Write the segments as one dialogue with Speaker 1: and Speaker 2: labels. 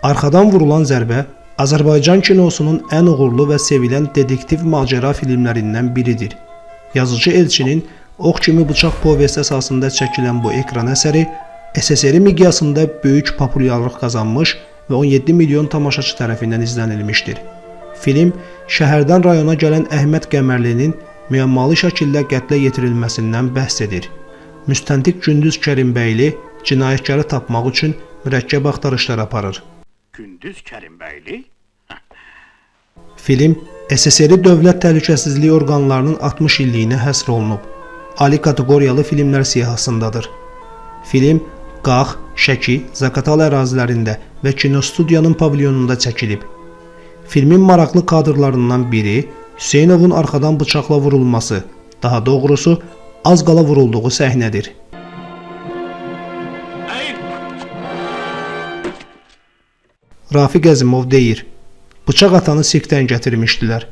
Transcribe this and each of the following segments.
Speaker 1: Arxadan vurulan zərbə Azərbaycan kinosunun ən uğurlu və sevilən dedektiv macəra filmlərindən biridir. Yazıcı Elçinin Ox kimi bıçaq povesti əsasında çəkilən bu ekran əsəri SSR miqyasında böyük populyarlıq qazanmış və 17 milyon tamaşaçı tərəfindən izlənilmişdir. Film şəhərdən rayona gələn Əhməd Qəmərlinin müəmmalı şəkildə qətlə yetirilməsindən bəhs edir. Müstəntiq Gündüz Kərimbəyli cinayətkarı tapmaq üçün mürəkkəb axtarışlar aparır.
Speaker 2: Gündüz Kərimbəyli?
Speaker 1: Film SSR Dövlət Təhlükəsizliyi orqanlarının 60 illiyinə həsr olunub. Ali kateqoriyalı filmlər siyahısındadır. Film Qax, Şəki, Zaqatal ərazilərində və kinostudiyanın pavilyonunda çəkilib. Filmin maraqlı kadrlarından biri Hüseynovun arxadan bıçaqla vurulması, daha doğrusu az qala vurulduğu səhnədir. Rafiq Əzimov deyir, bıçaq atanı sirkdən gətirmişdilər.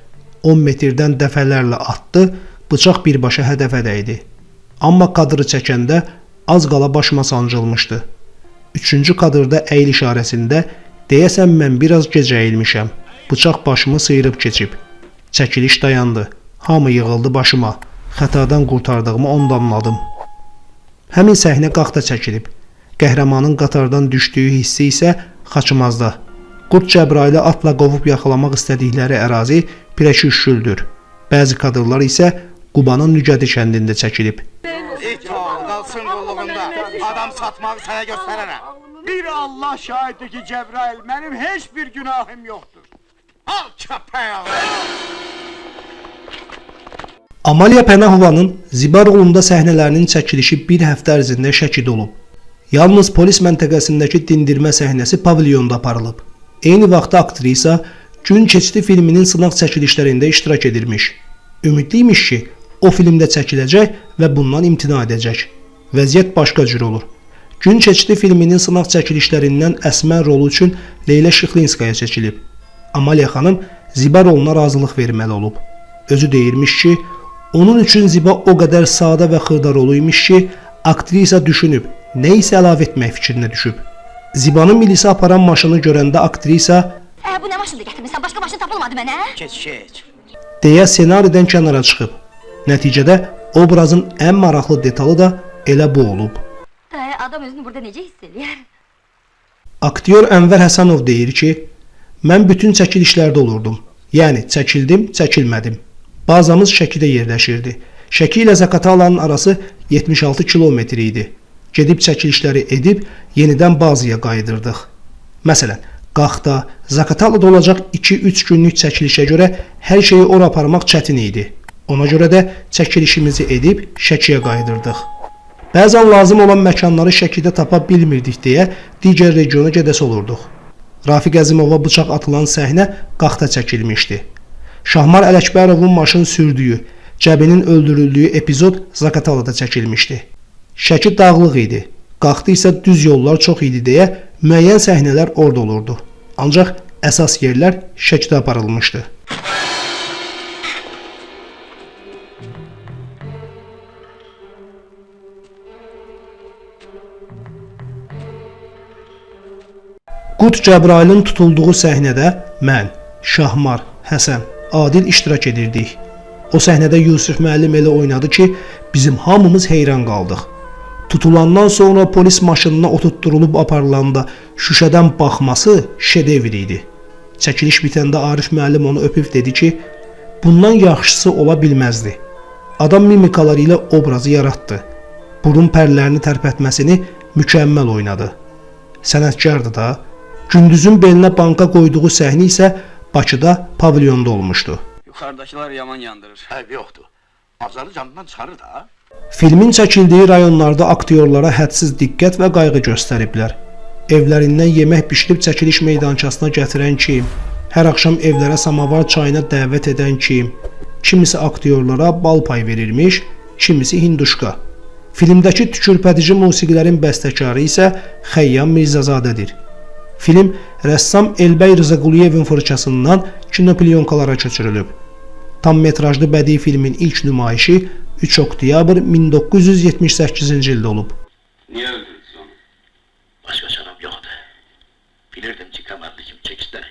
Speaker 1: 10 metrdən dəfələrlə atdı, bıçaq birbaşa hədəfə dəydi. Amma kadrı çəkəndə az qala başıma sancılmışdı. 3-cü kadrda əyil işarəsində deyəsən mən biraz gec əyilmişəm. Bıçaq başımı sıyırıb keçib. Çəkiliş dayandı. Hamı yığıldı başıma. Xətadan qurtardığımı onda anladım. Həmin səhnə Qaxda çəkilib. Qəhrəmanın qatardan düşdüyü hissi isə Xaçmazda. Qurt Cəbraili atla qovub yaxalamaq istədikləri ərazi Pirəşüşüldür. Bəzi kadrlar isə Qubanın Nügədi kəndində çəkilib.
Speaker 2: İt qalsın qulluğunda. Adam satmağı sənə göstərərəm.
Speaker 3: Bir Allah şahiddir ki Cəbrail, mənim heç bir günahım yoxdur.
Speaker 2: Al köpək ağı.
Speaker 1: Amaliya Pənahovanın Zibaroğlu'nda səhnələrinin çəkilişi bir həftə ərzində Şəkidə olub. Yalnız polis məntəqəsindəki dindirmə səhnəsi pavilyonda aparılıb. Eyni vaxtda aktrisa Gün Keçdi filminin sınaq çəkilişlərində iştirak edirmiş. Ümidliymiş ki, o filmdə çəkiləcək və bundan imtina edəcək. Vəziyyət başqa cür olur. Gün Keçdi filminin sınaq çəkilişlərindən Əsmər rolu üçün Leyla Şıxlinskaya çəkilib. Amaliya xanım Zibaroğlu'na razılıq verməli olub. Özü deyirmiş ki, onun üçün Ziba o qədər sadə və xırda rolu imiş ki, aktrisa düşünüb, nə isə əlavə etmək fikrinə düşüb. Zibanın milisi aparan maşını görəndə aktrisa
Speaker 4: Bu nə maşındır gətirmişsən? Başqa maşın tapılmadı mənə?
Speaker 2: Keç.
Speaker 1: deyə ssenaridən kənara çıxıb. Nəticədə obrazın ən maraqlı detalı da elə bu olub.
Speaker 4: Adam özünü burada necə hiss eləyər?
Speaker 1: Aktyor Ənvər Həsənov deyir ki, mən bütün çəkilişlərdə olurdum. Yəni çəkildim, çəkilmədim. Bazamız Şəkidə yerləşirdi. Şəki ilə Zaqatalanın arası 76 kilometr idi. Gedib çəkilişləri edib yenidən bazaya qayıdırdıq. Məsələn, Qaxda, Zaqatalada olacaq 2-3 günlük çəkilişə görə hər şeyi ora aparmaq çətin idi. Ona görə də çəkilişimizi edib Şəkiyə qayıdırdıq. Bəzən lazım olan məkanları Şəkidə tapa bilmirdik deyə digər regiona gedəsi olurduq. Rafiq Əzimova bıçaq atılan səhnə Qaxda çəkilmişdi. Şahmar Ələkbərovun maşın sürdüyü, Cəbinin öldürüldüyü epizod Zaqatalada çəkilmişdi. Şəki dağlıq idi. Qaxda isə düz yollar çox idi deyə müəyyən səhnələr orada olurdu. Ancaq əsas yerlər Şəkidə aparılmışdı. Qut Cəbrailin tutulduğu səhnədə mən, Şahmar, Həsən, Adil iştirak edirdik. O səhnədə Yusif müəllim elə oynadı ki, bizim hamımız heyran qaldıq. Tutulandan sonra polis maşınına oturtdurulub aparılanda şüşədən baxması şedevr idi. Çəkiliş bitəndə Arif müəllim onu öpüb dedi ki, bundan yaxşısı ola bilməzdi. Adam mimikaları ilə obrazı yaratdı. Burun pərlərini tərpətməsini mükəmməl oynadı. Sənətkardır da. Gündüzün belinə banka qoyduğu səhnə isə Bakıda pavilyonda olmuşdu.
Speaker 5: Yuxarıdakılar yaman yandırır.
Speaker 2: Ayıb yoxdur. Azarı canından çıxarır da.
Speaker 1: Filmin çəkildiyi rayonlarda aktyorlara hədsiz diqqət və qayğı göstəriblər. Evlərindən yemək bişirib çəkiliş meydançasına gətirən kim, hər axşam evlərə samavar çayına dəvət edən kim, kimisi aktyorlara bal pay verirmiş, kimisi hinduşka. Filmdəki tükürpədici musiqilərin bəstəkarı isə Xəyyam Mirzazadədir. Film rəssam Elbəy Rızaquliyevin fırçasından kinoplyonkalara köçürülüb. Tam metrajlı bədii filmin ilk nümayişi 3 oktyabr 1978-ci ildə olub.
Speaker 5: Niyə öldürdünüz onu?
Speaker 2: Başqa çarəm yoxdur. Bilirdim ki,
Speaker 6: var bizim çəkisdə.